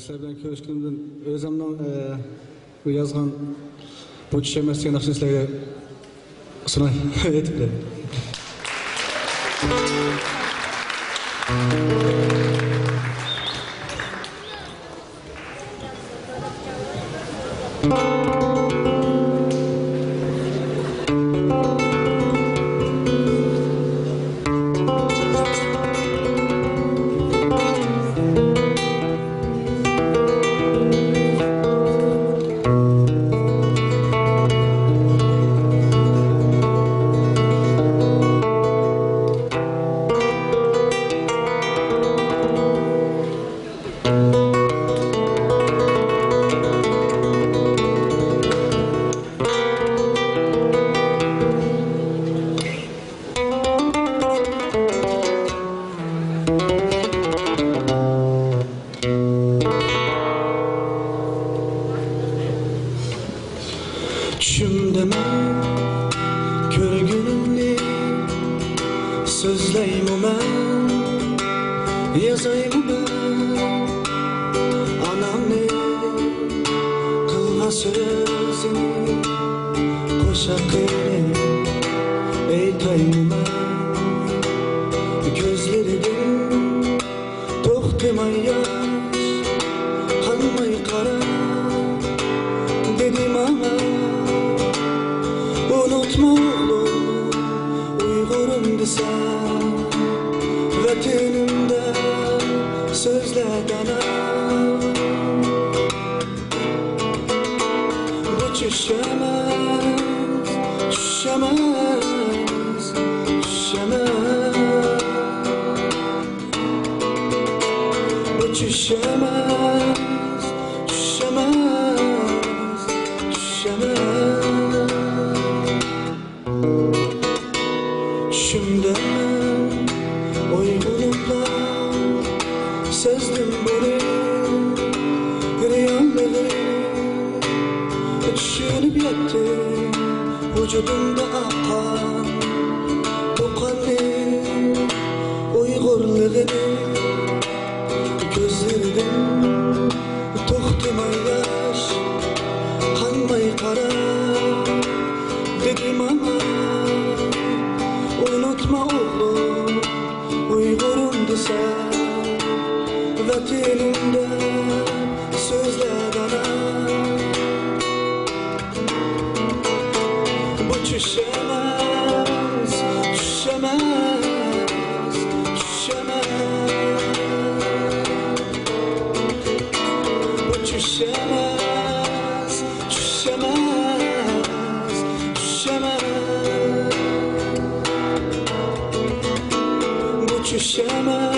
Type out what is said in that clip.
Sizler bilen görüşkündün özümden yazgan bu düşemez diye nakşin sizlerge sunay etip de. Düşümdeme körgünümni sözleyim ben, yazayım ben. Anamni kılma sözünü, koşakını eytayım ben. Gözlerinin toxtumay yaş, kalmay kara dedim ama. Unutma oğlum, Uygurum desem, vatanımda sözlerden al. Bu düşemez, düşemez, düşemez. Bu düşemez, düşemez, düşemez. Düşümden uygunlukla sezdim beni, rüyaları düşünüp yettim. Vücudumda akan bu kalbin uygurluğunu, gözlerden toxtumay yaş, kanmay kara dedim ama. Unutma oğlum, Uygurum desem, vatanımda sözlerden al. Bu düşemez, düşemez, düşemez. Bu düşemez, düşemez, düşemez. Düşemez,